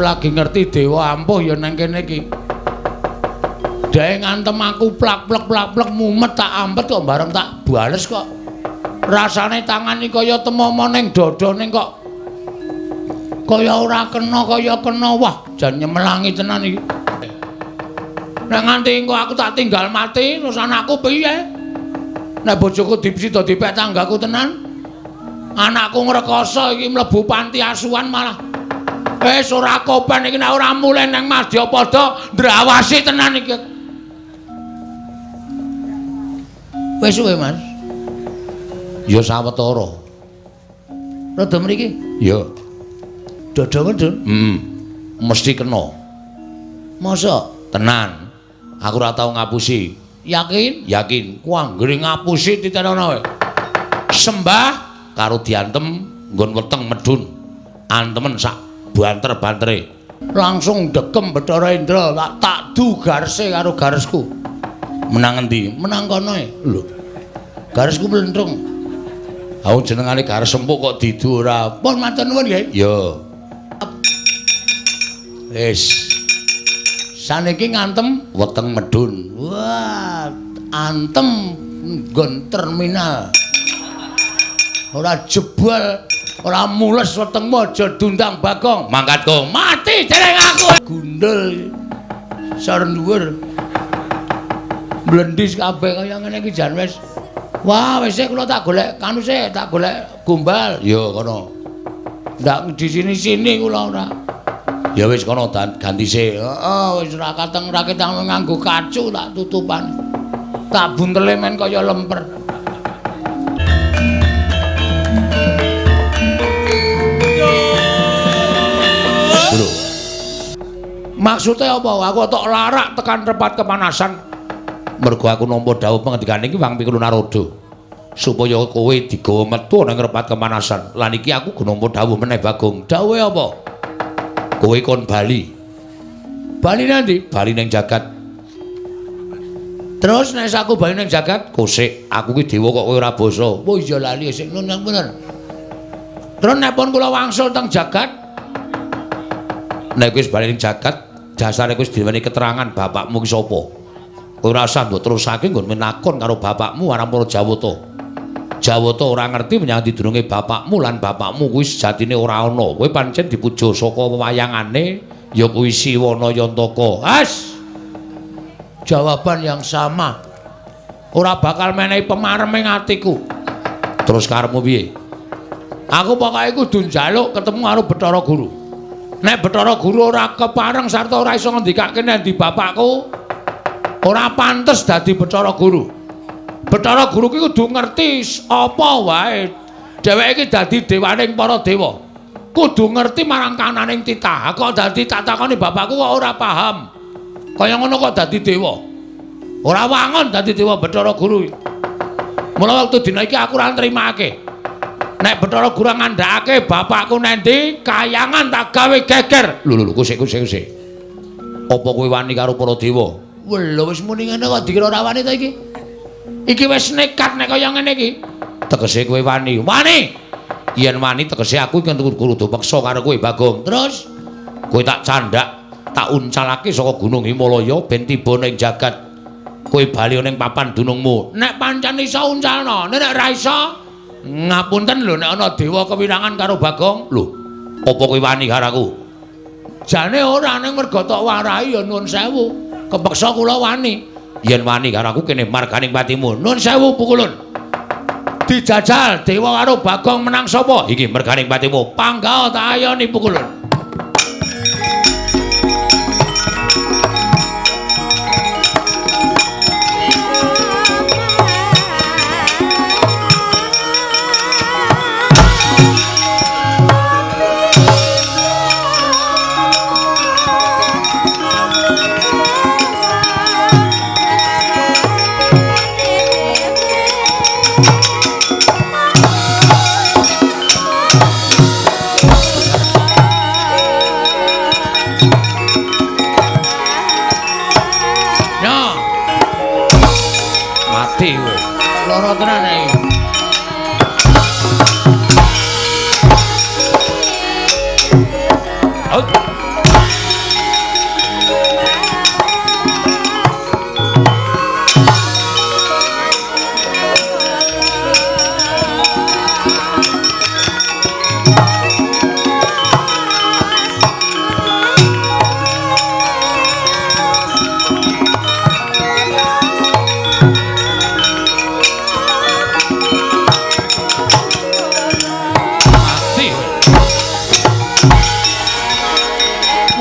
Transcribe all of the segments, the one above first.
lagi ngerti dewa ampuh ya nang kene iki. Dhek ngantem aku plak-plek mumet tak ampet kok bareng tak bales kok. Rasane tangan iki kaya temomo ning dodone kok. Kaya ora kena wah jan nyemelangi tenan iki. Nek nganti engko aku tak tinggal mati terus anakku piye? Nek bojoku dipsida dipek tanggaku tenan. Anakku ngrekoso iki mlebu panti asuhan malah wis ora kopen iki nek ora mulih nang Madyapada ndrawasi tenan iki. Wis suwe, Mas. Ya sawetara. Rada mriki? Ya. Dodo medun? Mesti kena. Masa? Tenan. Aku ora tau ngapusi. Yakin? Yakin. Ku anggere ngapusi titenono wae. Sembah karo diantem nggon weteng medun. Antemen sak banter-bantere. Langsung dekem Bathara Indra tak du garse karo garesku. Menang endi? Menang kono e. Lho. Garesku mlentrung. Aku jenengane gares empuk kok didu ora. Pun matur nuwun nggih. Ya. Wis. Saniki ngantem weteng medun. Wah, antem nggon terminal. Ora jebol, ora mules wetengmu aja dundang Bagong. Mangkatku mati dereng aku. Gundul. Sar dhuwur. Blendis kabeh kaya ngene iki jan wis. Wah, wis kula tak golek kanu sik, tak golek gombal. Ya kono. Ndak di sini-sini kula ora. Ya wis kono ganti sik. Heeh, wis ora kateng raketang nganggo kacu tak tutupan. Tak buntele men kaya lemper. Lho. Maksudnya apa? Aku tok larak tekan tempat kepanasan. Mergo aku nampa dawuh pengendikane iki Wang Pikulu Naroda. Supaya kowe digawa metu nang tempat kepanasan. Lan iki aku nampa dawuh meneh Bagong. Dawuhe apa? Kowe kon bali. Bali nanti? Bali ning jagat. Terus nek aku bali ning jagat, kosik. Aku ki dewa kok kowe ora basa. Oh iya lali sik nang bener. Terus nek pun kula wangsul teng jagat, nek wis bali ning jagat, dasare wis diweni keterangan bapakmu ki sapa. Kowe ora usah mbok terusake nggon menakon karo bapakmu aran para Jawata. Jawata ora ngerti menyang didurunge bapakmu lan bapakmu kuwi sejatine ora ana. Kowe pancen dipuja saka wayangane ya kuwi Siwana Yantaka. As. Jawaban yang sama. Ora bakal menehi pemareming atiku. Terus karepmu piye? Aku pokoke kudu njaluk ketemu karo Bathara Guru. Nek Bathara Guru ora kepareng sarta ora iso ngendikake endi bapakku, ora pantes dadi Bathara Guru. Bathara Guru ki kudu ngerti apa wae. Dheweke iki dadi dewaning para dewa. Kudu ngerti marang kananing titah. Kok dadi tak takoni bapakku kok ora paham. Kaya ngono kok dadi dewa. Ora wangon dadi dewa Bathara Guru. Mula wektu dina iki aku ora nrimake. Nek Bathara Guru ngandhakake bapakku nendi, kayangan tak gawe geger. Lho kusik. Apa kowe wani karo para dewa? Lho wis muni ngene kok dikira ora wani ta iki? Iki wis nekat nek kaya ngene iki. Tegese kowe wani. Wani. Yen wani tegese aku iki kudu peksa karo kowe Bagong. Terus kowe tak candhak, tak uncalake saka Gunung Himalaya ben tiba ning jagat. Kowe bali ning papan dunungmu. Nek pancen iso uncalno, nek ora iso ngapunten lho nek ana dewa kewirangan karo Bagong. Lho, apa kowe wani karo aku? Jane ora ning merga tok warai ya nuwun sewu. Kepeksa kula wani. Yen wani karo aku kene marganing patimu. Nuwun sewu pukulun. Dijajal dewa karo Bagong menang sapa? Iki merganing patimu. Panggawa tak ayoni pukulun. Lara tenan iki.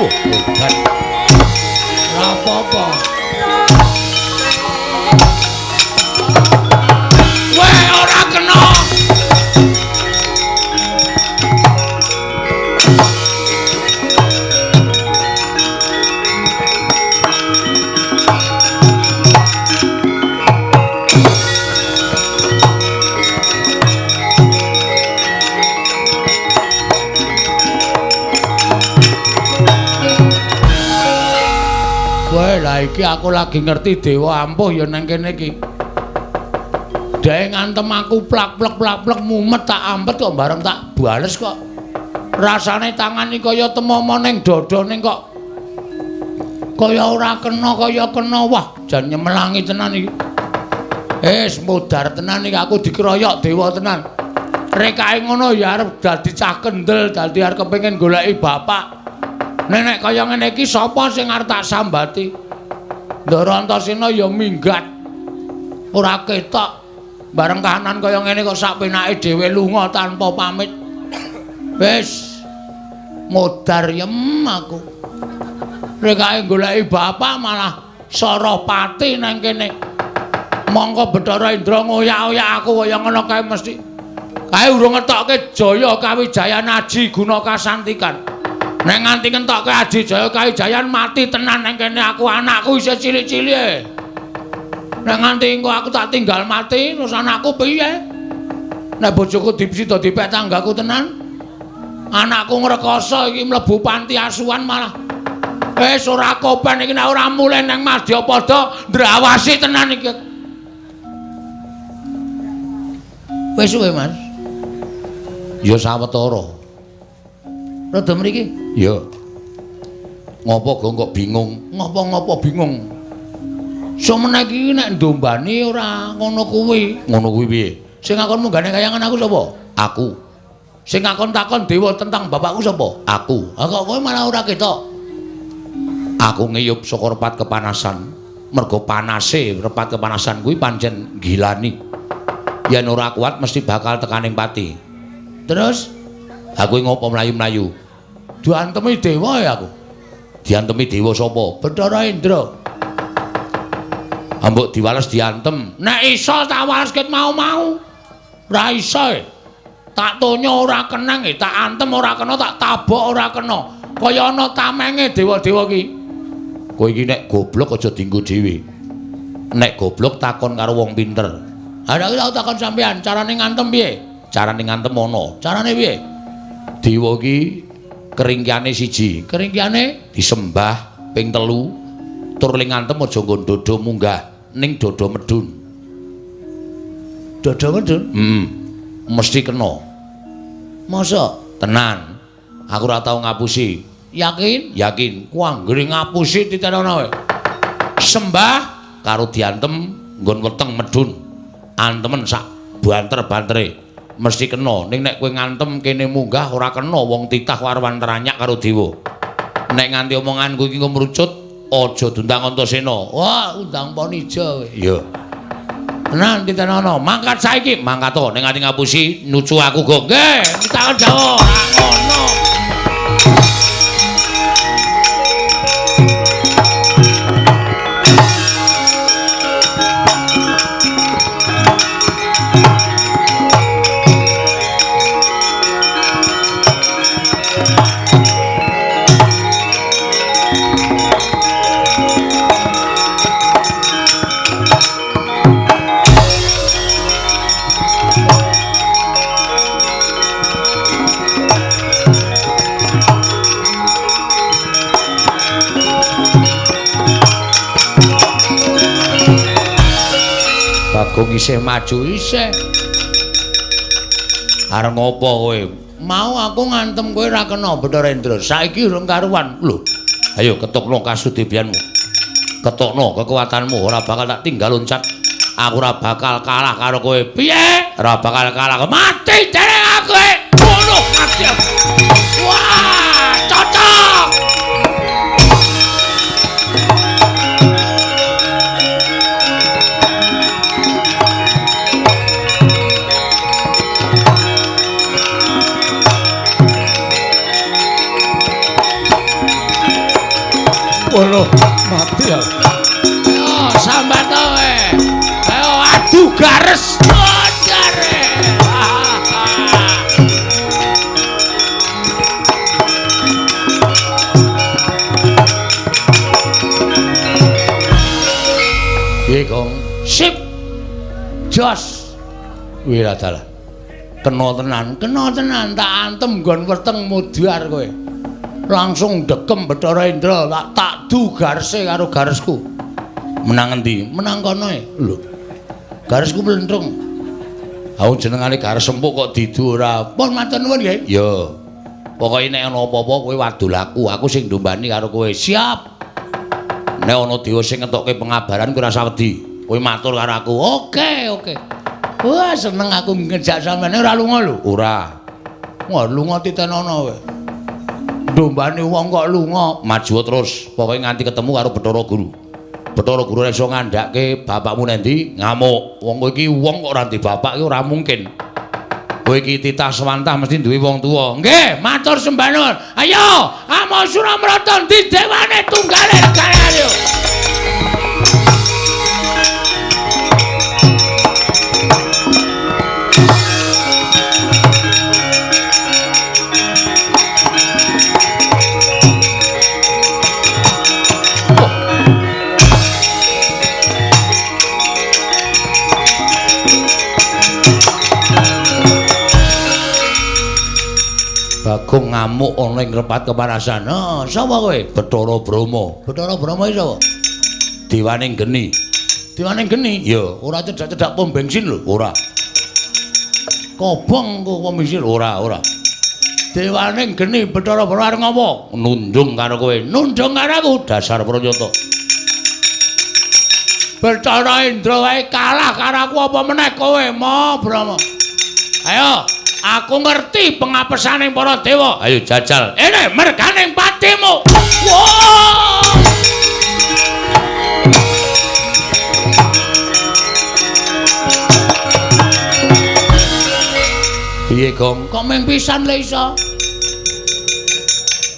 Wah, hebat. Ora apa-apa. Weh, ora kena. Lah iki aku lagi ngerti dewa ampuh ya nang kene iki. Dhek ngantem aku plak-plek mumet tak ampet kok bareng tak bales kok. Rasane tangan iki kaya temomo ning dodone kok. Kaya ora kena kaya kena. Wah, jan nyemelangi tenan iki. Mudar tenan iki aku dikeroyok dewa tenan. Rekake ngono ya arep dadi cah kendel, dadi arep kepengin goleki bapak. Nek kaya ngene iki sapa sing arep tak sambati? Ndara Antasena ya minggat. Ora ketok. Bareng kahanan kaya ngene kok sak penake dhewe lunga tanpa pamit. Wis modar yem aku. Rekake goleki bapak malah Sarapati nang kene. Mongko Bathara Indra ngoyak-oyak aku kaya ngono kae mesti. Kae urung ngetokke Jaya Kawijayan Aji guna kasantikan. Nek nganti ngentokke Aji Jaya Kawijayan mati tenan nang kene aku anakku isih cilik-cilik. Nek nganti engko aku tak tinggal mati terus anakku piye? Nek bojoku dipsida dipek tanggaku tenan. Anakku ngrekoso iki mlebu panti asuhan malah wis ora kopen iki nek ora mulih nang Madyapada ndrawasi tenan iki. Wis suwe, Mas. Ya sawetara. Rada mriki? Ya. Ngopo kok bingung? Ngopo bingung? Semene iki nek ndombani ora ngono kuwi. Ngono kuwi piye? Sing ngakon munggane kayangan aku sapa? Aku. Sing ngakon takon dewa tentang bapakku sapa? Aku. Ha kok kowe malah ora ketok? Aku ngiyup saka repat kepanasan. Mergo panase repat kepanasan kuwi pancen gilani. Yen ora kuat mesti bakal tekaning pati. Terus aku ngopo mlayu-mlayu? Diantemi dewa ya aku. Diantemi dewa sapa? Bathara Indra. Ambok diwales diantem. Nek iso tak wales ket mau-mau. Ora iso. Tak tonya ora kenang, tak antem ora kena, tak tabok ora kena. Kaya ana tamenge dewa-dewa ki. Kowe iki nek goblok aja dienggo dhewe. Nek goblok takon karo wong pinter. Ha nek tak takon sampean, carane ngantem piye? Carane ngantem ana. Carane piye? Dewa ki keringkiane siji. Keringkiane disembah ping 3. Tur ling ngantem aja nggon dodo munggah ning dodo medun. Dodo medun? Mesti kena. Masa? Tenan. Aku ora tau ngapusi. Yakin? Yakin. Ku anggere ngapusi titenono wae. Sembah karo diantem nggon weteng medun. Antemen sak banter-bantere. Mesti kena. Ning nek kowe ngantem kene munggah ora kena wong titah warwan teranyak karo dewa. Nek nganti omonganku iki ngomrucut, aja diundang Antasena. Wah, undang Panija kowe. Ya. Tenan titenono. Mangkat saiki, mangkat to ning nganti ngapusi nucu aku go. Nggih, takon Jawa. Ngono. Bagong isih maju isih. Arep ngopo kowe? Mau aku ngantem kowe ra kena Bathara Indra. Saiki urung karuan. Lho. Ayo ketukno kasudebianmu. Ketukno kekuatanmu ora bakal tak tinggal loncat. Aku ora bakal kalah karo kowe. Piye? Ora bakal kalah. Mati dereng aku. Bunuh mati. Wah, cocok. Waduh, mati ya. Ayo sambat kowe. Ayo adu gares. Jare. Piye, Gong? Sip. Jos. Wiradalah. Kena tenan tak antem nggon weteng mudhar kowe. Langsung dekem Bathara Indra tak du garese karo garesku. Menang endi? Menang kono e. Lho. Garesku mlentrung. Aku jenengane gares empuk kok didu ora. Pun matur nuwun nggih. Ya. Pokoke nek ana apa-apa kowe wadul aku sing ndombani karo kowe. Siap. Nek ana dewa sing ngentokke pengabaran kowe ora usah wedi. Kowe matur karo aku. Oke. Wah, seneng aku ngejak sampeyan ora lunga lho. Ora. Wah, lunga titenono kowe. Ndombani wong kok lunga, maju terus. Pokoke nganti ketemu karo Bathara Guru. Bathara Guru nek iso ngandhake bapakmu nendi, ngamuk. Wong kowe iki wong kok ora ndek bapak iki ora mungkin. Kowe iki titah swantah mesti duwe wong tuwa. Nggih, matur sembah nuwun. Ayo, Amo Suramrata ndi dewane tunggale negara yo. Bagong ngamuk ana ing repat kepanasan. Oh, sapa kowe? Bathara Brahma. Bathara Brahma iki sapa? Dewaning geni. Dewaning geni? Ya, ora cedak-cedak pom bensin lho, ora. Kobong kok pom bensin ora. Dewaning geni Bathara Brahma arep ngopo? Nundung karo kowe. Nundung karo aku dasar Pranyata. Bathara Indra wae kalah karo aku apa meneh kowe, Mo Brahma. Ayo aku ngerti pengapesaning para dewa. Ayo jajal. Ene merganing patimu. Wow! Piye, Gong? Kok ming pisan le iso?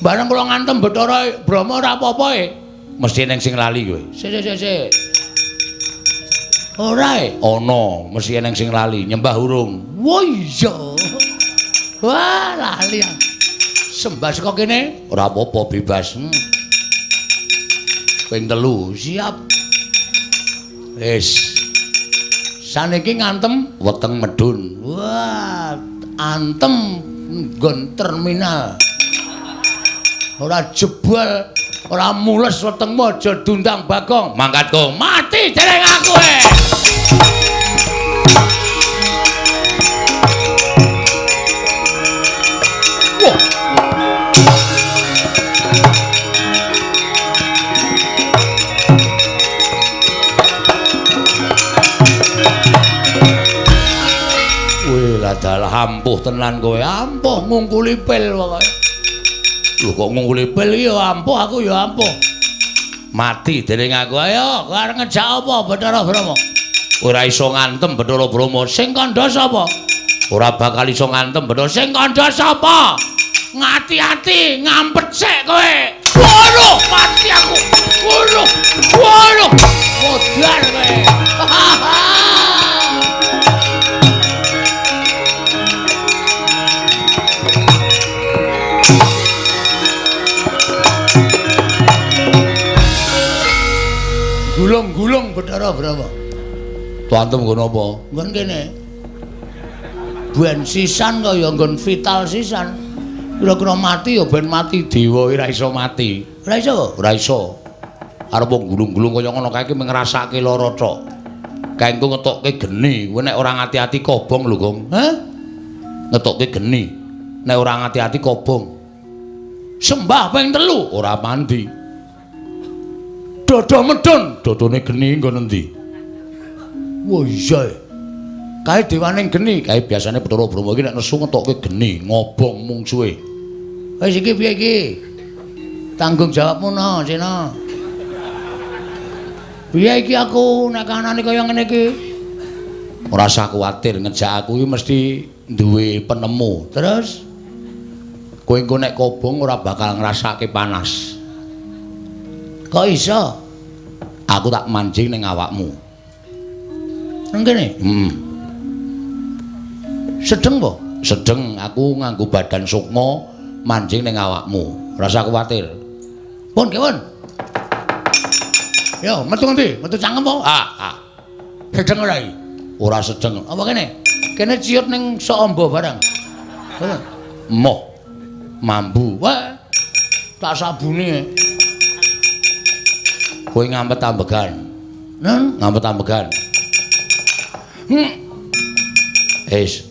Bareng kula ngantem Bathara Brahma ora apa-apa e. Mesti ning sing lali kowe. Sik. Ora e. Ana, mesti ning sing lali, nyembah urung. Wah iya. Wah, lali. Sembah saka kene, ora apa-apa bebas. Ping 3, siap. Wis. Saniki ngantem weteng medun. Wah, antem nggon terminal. Ora jebol, ora mules wetengmu aja dundang Bagong. Mangkat Gong, mati dereng aku e. Dalah ampuh tenan kowe, ampuh ngungkuli pil pokoke. Lho kok ngungkuli pil iki ya ampuh, aku ya ampuh. Mati dening aku. Ayo, kowe arep ngejak apa Bathara Brahma? Ora iso ngantem Bathara Brahma. Sing kandha sapa? Ora bakal iso ngantem Bathara. Sing kandha sapa? Ngati-ati, ngampet sik kowe. Waduh, mati aku. Waduh. Modar kowe. Gulung-gulung Bathara Brahma. Tuantem nggon apa? Nggon kene. Ben sisan kaya nggon vital sisan. Kira-kira mati ya ben mati dewa ora iso mati. Ora iso. Arep wong gulung-gulung kaya ngono kae iki ngrasake lara tok. Kanggo ngetokke geni, kowe nek ora ngati-ati kobong lho, Gong. Hah? Ngetokke geni. Nek ora ngati-ati kobong. Sembah ping 3 ora mandi. Dodo medun, dodone geni nggon endi? Wah iya. Kae dewaning geni, kae biasane Bathara Brahma iki nek nesu ngetokke geni, ngobong mungsuhe. Wis iki piye iki? Tanggung jawabmu no, Sina. Piye iki aku nek kanane kaya ngene iki? Ora usah kuwatir, ngejak aku iki mesti duwe penemu. Terus kowe engko nek kobong ora bakal ngrasake panas. Kok iso? Aku tak mancing ning awakmu. Nang kene? Sedeng po? Sedeng, aku nganggo badan sukma mancing ning awakmu. Rasa kuwatir. Pun, kewon. Yo, metu ngendi? Metu cangkem po? Sedeng ora iki? Ora sedeng. Apa kene? Kene ciut ning sok amba barang. Moh. Mambu. Wah. Tak sabune. Kowe ngampet ambegan. Ngampet ambegan.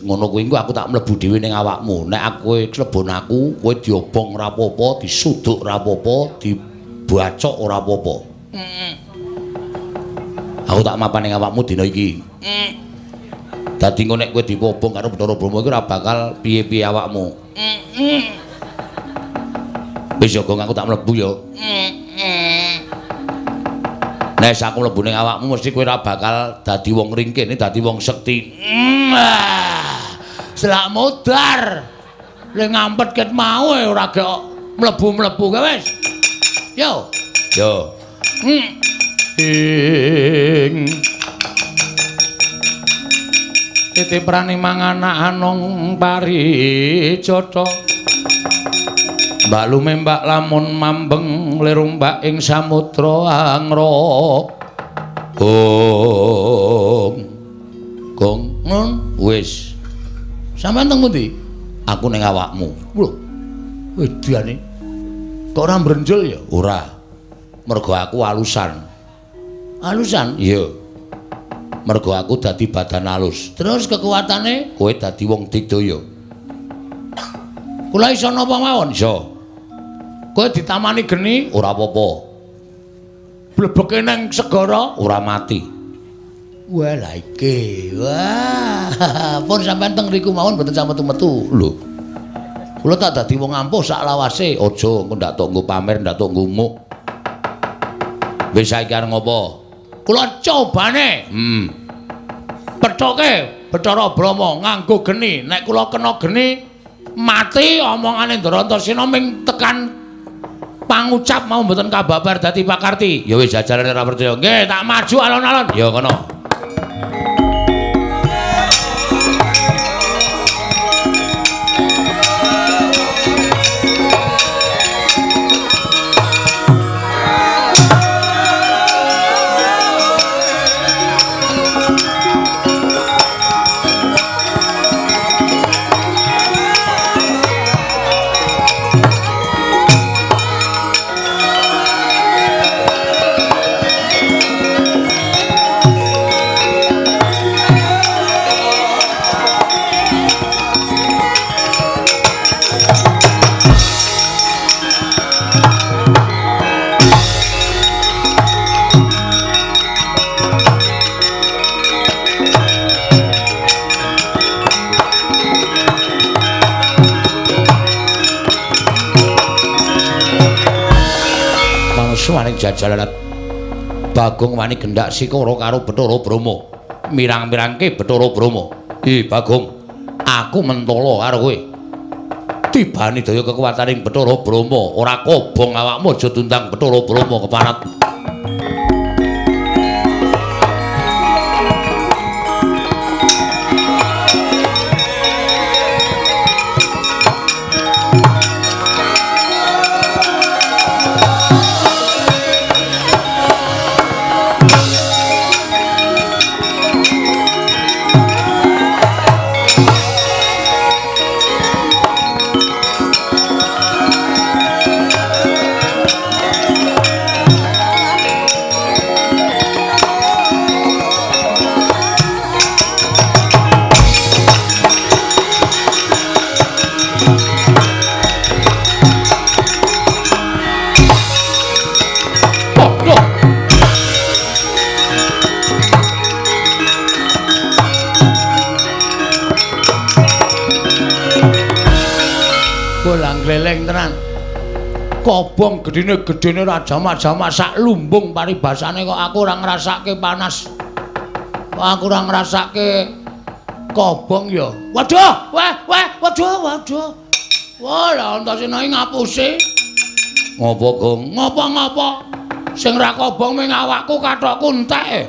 Ngono kuwi engko aku tak mlebu dhewe ning awakmu. Nek kowe klebon aku, kowe diobong ora apa-apa, disuduk ora apa-apa, dibacok ora apa-apa. Aku tak mapan ning awakmu dina iki. Dadi engko nek kowe dipobong karo Bathara Brahma iki ora bakal piye-piye awakmu. Wis yo aku tak mlebu yo. Nek aku mlebu ning awakmu mesti kowe ora bakal dadi wong ringkene, dadi wong sekti. Selak modar. Le ngampet ket mau ora gek mlebu-mlebu kowe wis. Yo. Yo. Titiprane manganak anong paricata. Mbak lumembak lamun mambeng lirumbak ing samudra angra. Gong nun wis. Sampeyan teng pundi? Aku ning awakmu. Lho. Wedane. Kok ora mbrenjol ya? Ora. Mergo aku alusan. Alusan? Iya. Mergo aku dadi badan alus. Terus kekuatane kowe dadi wong digdaya. Kula iso napa mawon? Iso. Kowe ditamani geni ora apa-apa. Blebeke nang segara ora mati. Wah lha iki. Wah, pun sampean teng riku mawon mboten sampe metu. Lho. Kula tak dadi wong ampuh sak lawase, aja engko ndak tok nggo pamer, ndak tok nggo umuk. Wis saiki arep ngopo? Kula cobane. Pethoke Bathara Brahma nganggo geni. Nek kula kena geni mati omongane Ndarantasena ming tekan pangucap mau mboten kababar dadi pakarti. Ya wis jajarane ora percaya. Nggih, tak maju alon-alon. Ya kono. Suwaning jajalan Bagong wani gendak sikara karo Bathara Brahma. Mirang-mirangke Bathara Brahma. Bagong, aku mentala karo kowe. Tibane daya kekuwataning Bathara Brahma, ora kobong awakmu aja tundang Bathara Brahma keparat. Gleleng tenan. Kobong gedene ra jamak-jamak sak lumbung paribasane kok aku ora ngrasake panas. Kok aku ora ngrasake kobong ya. Waduh, waduh. Wah, lah Antasena ngapusi. Ngopo, Gong? Ngopo? Sing ra kobong ming awakku kathokku entek.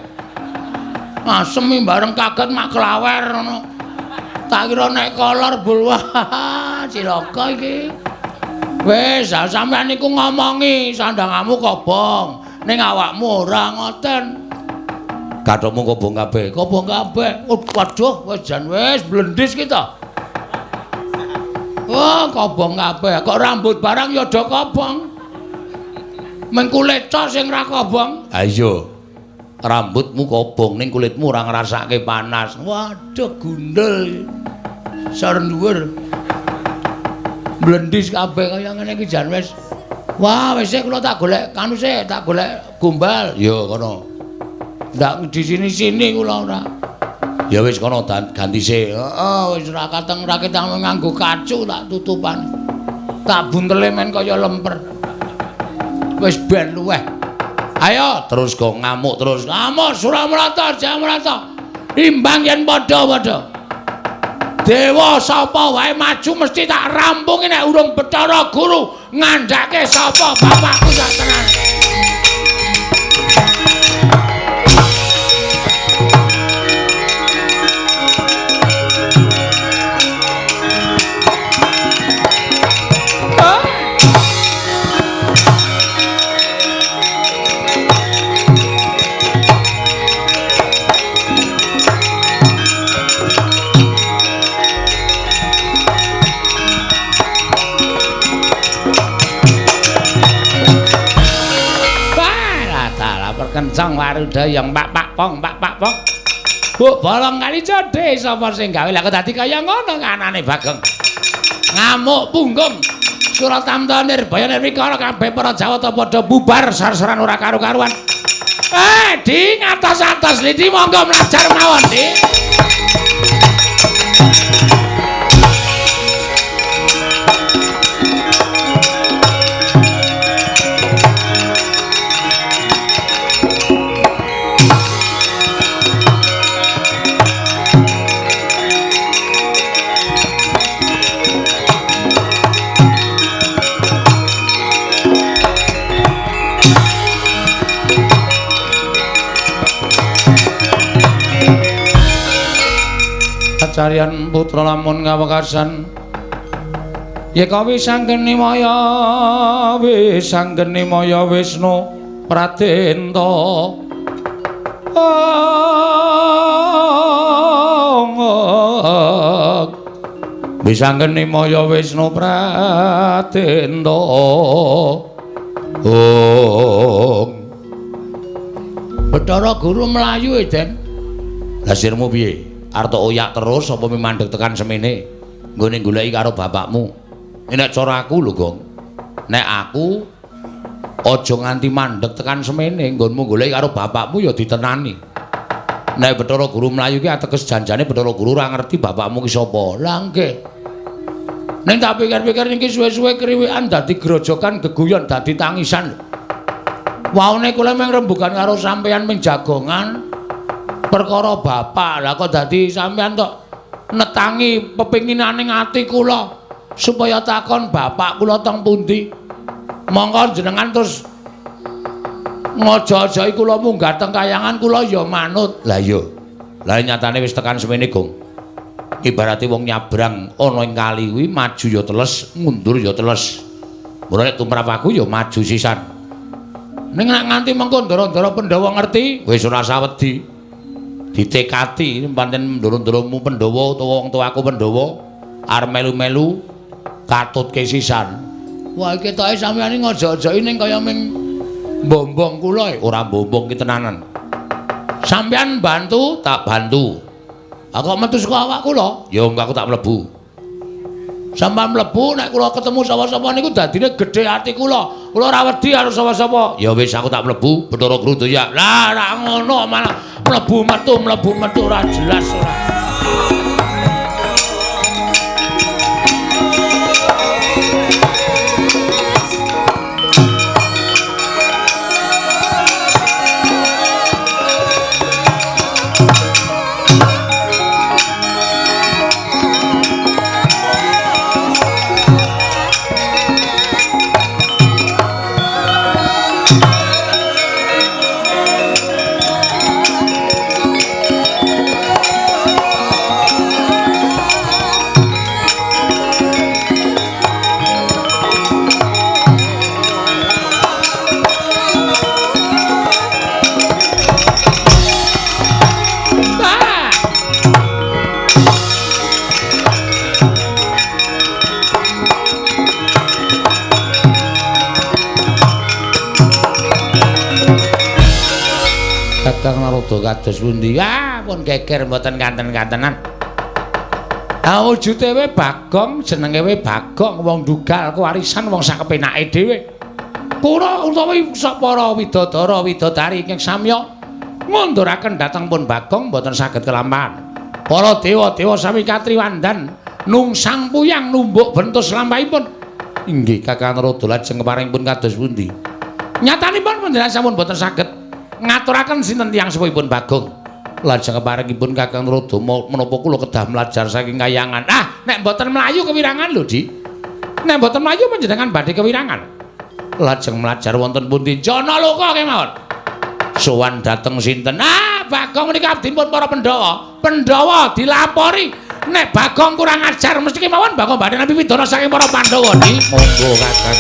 Asem bareng kaget mak klawer ngono. Tak kira nek kolor bulwah cilaka iki. Wis, sampean niku ngomongi sandangamu kobong, ning awakmu ora ngoten. Kathokmu kobong kabeh, kobong kabeh. Waduh, wis jan wis blendis kita. Oh, kobong kabeh. Kok rambut barang ya do kobong. Meng kulit tok sing ra kobong. Ha iya. Rambutmu kobong ning kulitmu ora ngrasake panas. Waduh, gundul. Sar dhuwur. Blendis kabeh kaya ngene iki jan wis. Wah, wis kula tak golek kanu sik, tak golek gombal. Ya kono. Ndak di sini-sini kula ora. Ya wis kono ganti sik. Heeh, wis ora kateng ra ketang nganggo kacu tak tutupan. Tak buntele men kaya lemper. Wis ben luweh. Ayo terus go ngamuk terus. Ngamuk Suramrata, Jamrata. Imbang yen padha-padha. Dewa sapa wae maju mesti tak rampungi nek urung Bathara Guru ngandhake sapa bapakku sak tenan. Kencang warudayang pak pong. Bu bolong kali codhe sapa sing gawe lha kok dadi kaya ngono kanane Bagong. Ngamuk punggung. Suratamta Nirbaya Nirwikara kabeh para Jawata padha bubar sarsaran ora karu-karuan. Di ngatos-atos liti monggo mlajar mawon, Di. Carian putra lamun ngawekasan yeka wisanggeni maya Wisnu Pratenta wisanggeni maya Wisnu Pratenta Bathara Guru mlayu Eden. Lah sirmu piye? Arto oyak terus apa mandeg tekan semene nggone goleki karo bapakmu. Nek cara aku lho, Gong. Nek aku aja nganti mandeg tekan semene nggonmu goleki karo bapakmu ya ditenani. Nek Bathara Guru mlayu ki ateges janjane Bathara Guru ora ngerti bapakmu ki sapa. Lah nggih. Ning tak pikir-pikir niki suwe-suwe kriwikan dadi grojokan geguyon dadi tangisan. Waune kula mung rembugan karo sampeyan ming jagongan. Perkara bapak lah kok dadi sampean tok netangi pepinginaning ati kula supaya takon bapak kula teng pundi. Monggo jenengan terus ngojo-ojohi kula munggah teng kayangan kula ya manut. Lah iya. Lah nyatane wis tekan semene, Gong. Ibarate wong nyabrang ana ing kali kuwi maju ya teles, mundur ya teles. Ora nek tumrap aku ya maju sisan. Ning nek nganti mengko ndara-ndara Pandhawa ngerti, wis ora sawedi. Ditekati pancen ndoro-ndoromu Pandhawa utawa wong tuaku Pandhawa arep melu-melu katutke sisan. Wah iki toke sampeyan ngojo-ojoki ning kaya ming mbombong kula ora mbombong ki tenanan. Sampeyan bantu tak bantu. Aku metu saka awak kula, ya aku tak mlebu. Sampeyan mlebu nek kula ketemu sapa-sapa niku dadine gedhe ati kula. Kula ora wedi karo sapa-sapa. Ya wis aku tak mlebu Bathara Guru Daya. Lah ora ngono malah mlebu metu ora jelas ora. Kakang Narada kados pundi? Ah, pun geger mboten kanten-kantenan. Ah wujude we Bagong, jenenge we Bagong, wong dugal kewarisan wong sak kepenake dhewe. Kula utawi para widodara widodari ingkang samya ngunduraken dhateng pun Bagong mboten saged kelampahan. Para dewa-dewa sami katriwandan nungsang puyang numbuk bentus lampahipun. Inggih Kakang Narada lajeng keparingipun kados pundi? Nyatanipun panjenengan sampun boten saged ngaturaken sinten tiyang sepuhipun Bagong. Lajeng keparingipun Kakang Narada menapa kula kedah mlajar saking kayangan. Ah, nek boten mlayu kewirangan lho, Di. Nek boten mlayu panjenengan badhe kewirangan. Lajeng mlajar wonten pundi? Janaloka kemawon. Sowan dhateng sinten? Ah, Bagong menika abdipun para Pandhawa. Pandhawa dilapori nek Bagong kurang ajar mesti kemawon Bagong badhe nampi pidana saking para Pandhawa, Di. Monggo Kakang.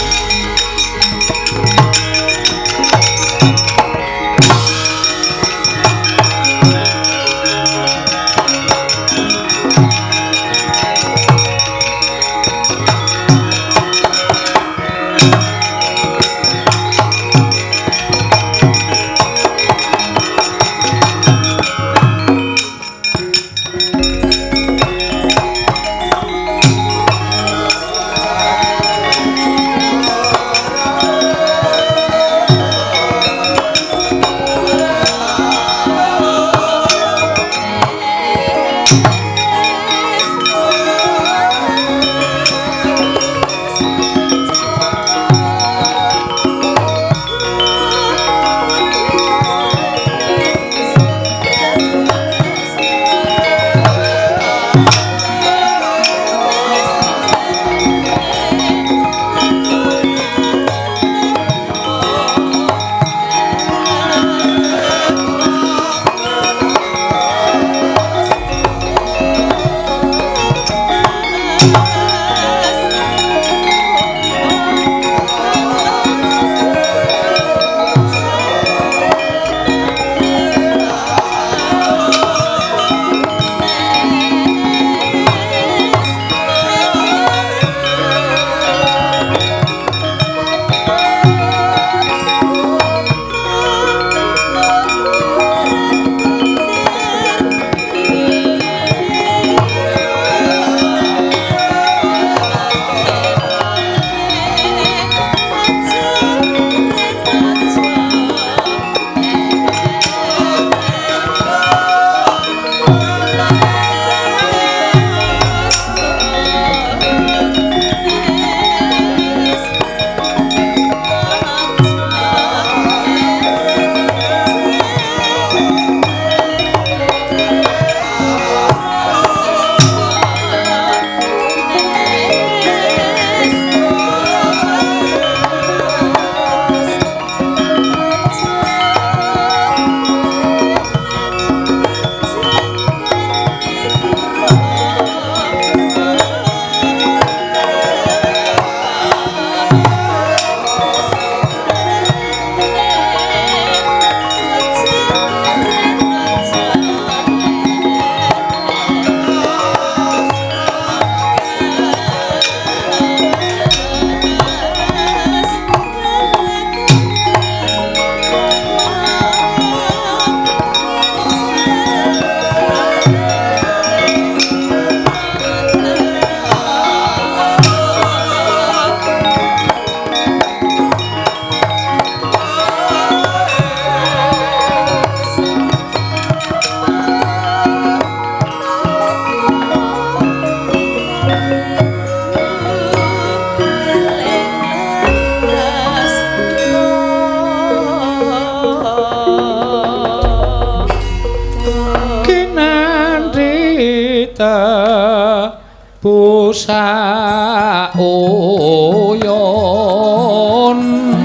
Busa uyon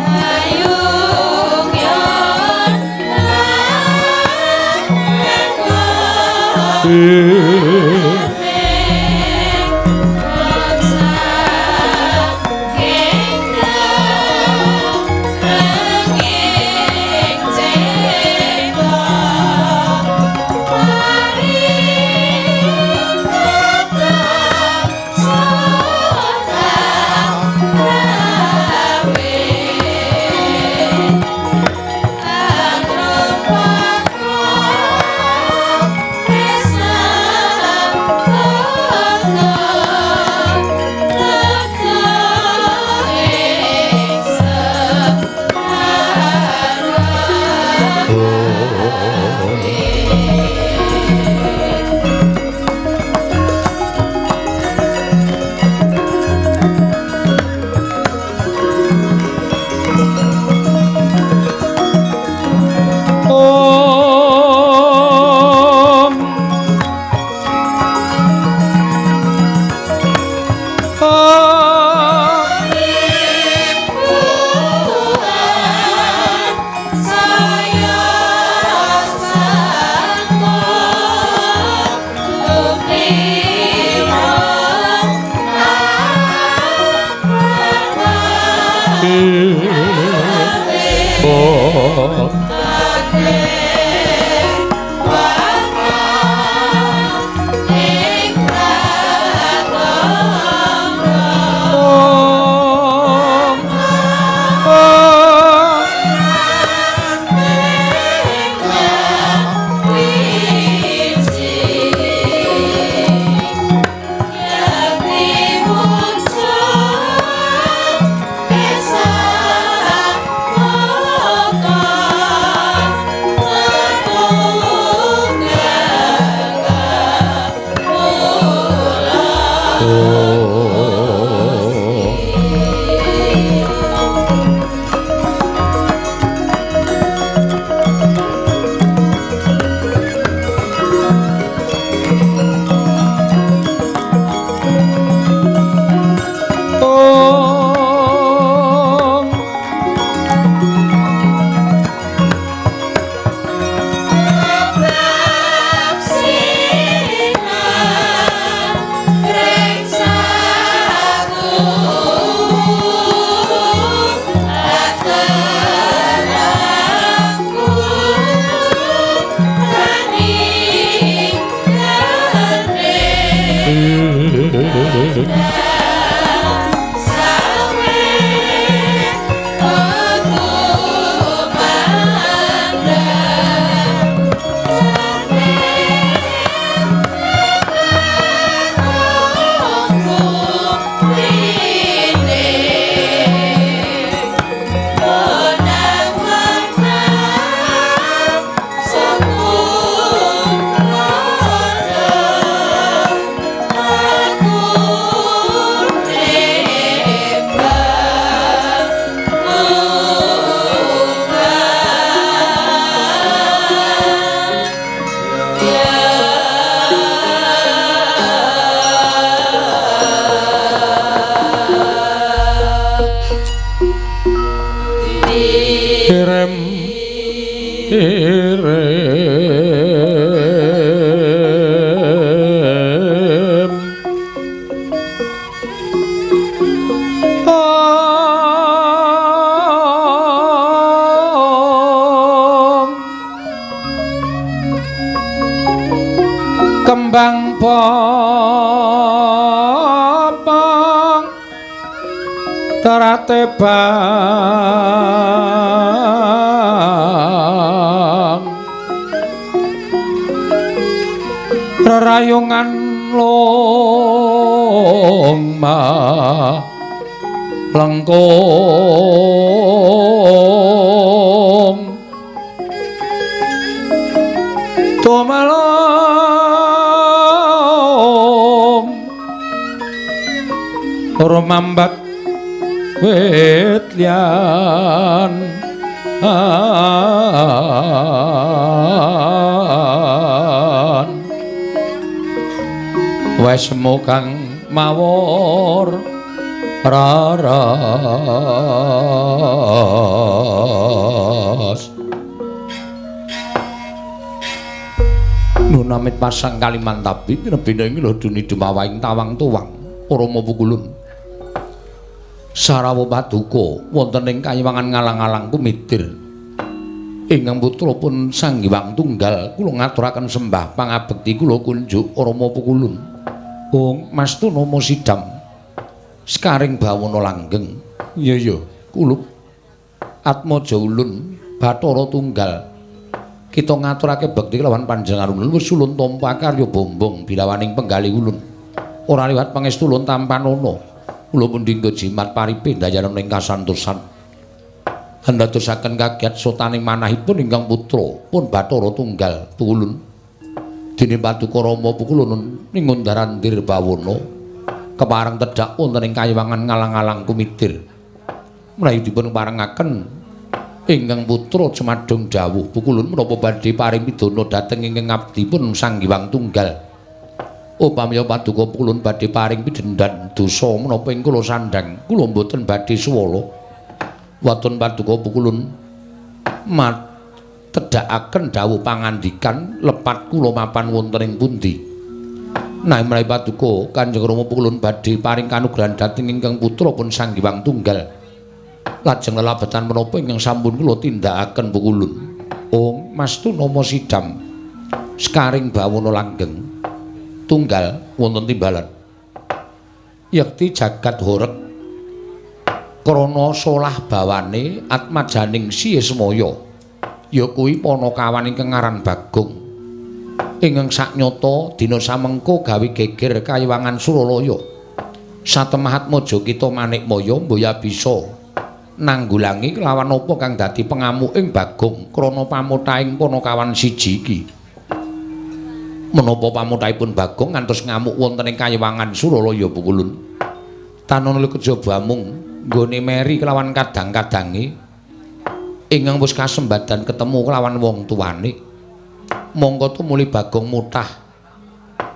ayung yon Kembang popong terate bang rerayungan longma lengkung tumalong rumambat wit lian wis kang mawur raras nunamit pasang Kalimantabi pinebina ing lho duni dumawaing tawang tuwang Rama Pukulun Sarawa Paduka wonten ing kayiwangan ngalang-alang kumitir ingkang putra pun Sang Hyang Tunggal kula ngaturaken sembah pangabekti kula kunjuk Rama Pukulun Ong Mastu Nama Sidam Sekaring Bawana Langgeng iya kulup Atmaja Ulun Bathara Tunggal kita ngaturake bekti kelawan panjenengan ulun wis ulun tampa karya bombong bilawaning penggalih ulun ora liwat pangestu ulun tampanana kula pun dinggo jimat paripe dayaning ing kasantosan ndadosaken kagiat sotaning manahipun ingkang putra pun Bathara Tunggal Pukulun dene Paduka Rama Pukulun ning Ndarandir Bawana kepareng tedhak wonten ing kayiwangan ngalang-alang kumitir mlayu dipun parengaken ingkang putra Cemadong dawuh Pukulun menapa badhe paring pidana dhateng ingkang abdipun Sang Hyang Tunggal upami Paduka Pukulun badhe paring pidendhan dosa menapa ing kula sandhang kula mboten badhe suwala waton Paduka Pukulun tedhakaken dawuh pangandikan lepat kula mapan wonten ing pundi nanging menawi Paduka Kanjeng Rama Pukulun badhe paring kanugrahan dhateng ingkang putra pun Sang Hyang Tunggal Lajeng lelabetan menapa ingkang sampun kula tindakaken pukulun. Om Mastu Nama Sidam Sekaring Bawana langgeng tunggal wonten timbalan. Yekti jagat horeg krana solah bawane atmajaning Siesmaya ya kuwi Panakawan ingkang aran Bagong ingkang saknyata dina samengko gawe geger kayiwangan Suralaya. Satemahat Majakita Manikmaya mboya bisa nanggulangi kelawan apa kang dadi pangamuking Bagong krana pamuthaing Panakawan siji iki. Menapa pamuthaipun Bagong ngantos ngamuk wonten ing kayiwangan Suralaya pukulun. Tanana kejaba mung nggone meri kelawan kadang-kadange ingkang wis kasembadan ketemu kelawan wong tuwane. Monggo tumuli Bagong mutah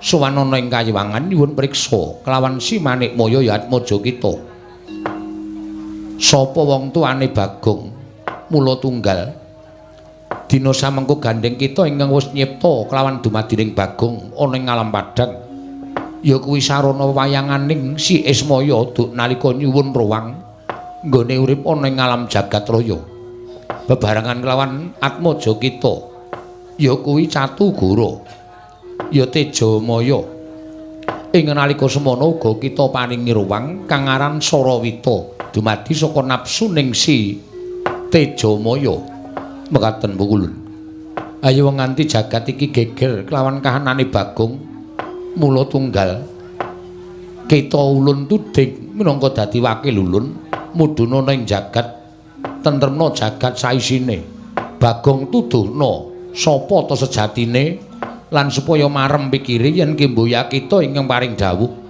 sowan ana ing kayiwangan nyuwun priksa kelawan Si Manikmaya Yat Majakita. Sapa wong tuane Bagong? Mula tunggal dina samengko gandeng kita ingkang wis nyipta kelawan dumadining Bagong ana ing alam padhang ya kuwi sarana wayanganing Si Ismaya duk nalika nyuwun ruwang nggone urip ana ing alam jagat raya bebarengan kelawan Atmajakita ya kuwi Catugara ya Tejamaya ing nalika semana uga kita paringi ruwang kang aran Sarawita dumadi saka napsuning Si Tejamaya. Mekaten pukulun. Ayo nganti jagat iki geger kelawan kahanane Bagong. Mula tunggal kita ulun tuding minangka dadi wakil ulun mudhuna ing jagat tentremna jagat saisine. Bagong tuduhna sapa ta sejatine lan supaya marem pikire yen Kimboya kita ingkang paring dawuh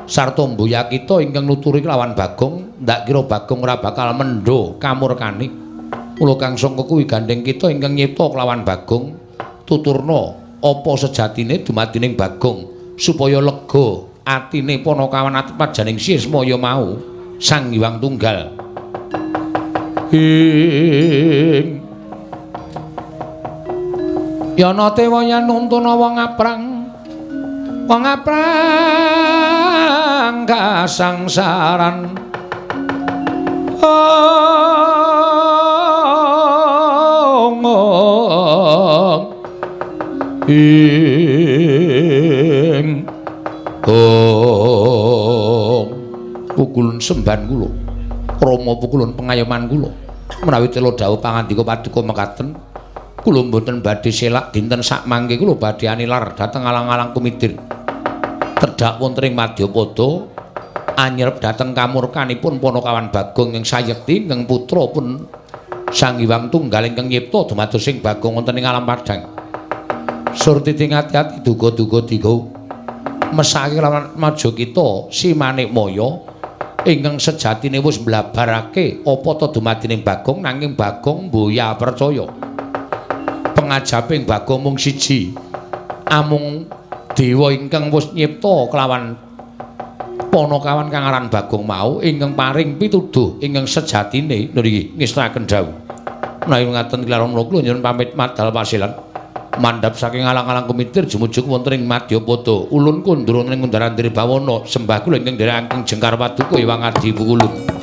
sarta mboya kita ingkang nuturi kelawan Bagong ndak kira Bagong ora bakal mendho kamurkane. Mula kang sangka kuwi gandeng kita ingkang nyipta kelawan Bagong tuturna apa sejatine dumadining Bagong supaya lega atine Panakawan atmajaning Siesmaya mau Sang Hyang Tunggal. Yana tewaya nuntuna wong aprang kasangsaran pukulun semban kula Rama pukulun pengayoman kula menawi tela dawuh pangandika paduka mekaten kula mboten badhe selak dinten sak mangke kula badhe anilar dhateng alang-alang kumitir tedhak wonten ing Madyapada anyerep dhateng kamurkanipun Panakawan Bagong ing sayekti ingkang putra pun Sang Hyang Tunggal ingkang nyipta dumados ing Bagong wonten ing alam padhang. Surti ati-ati duga-duga diga mesake lawan Majakita Si Manikmaya ingkang sejatine wis mblabarake apa ta dumadining Bagong nanging Bagong mboya percaya. Pengajaping Bagong mung siji. Amung dewa ingkang wis nyipta kelawan Panakawan kang aran Bagong mau ingkang paring pituduh ingkang sejatine niki ngestakaken dawuh. Menawi ngaten kelaron kula nyuwun pamit madal pasilan. Mandhap saking alang-alang kumitir jumujuk wonten ing Madyapada. Ulun kundur ing Kundaran Dribawana sembah kula ingkang derekaken Jengkar Paduka Hyang Adi Pukulun.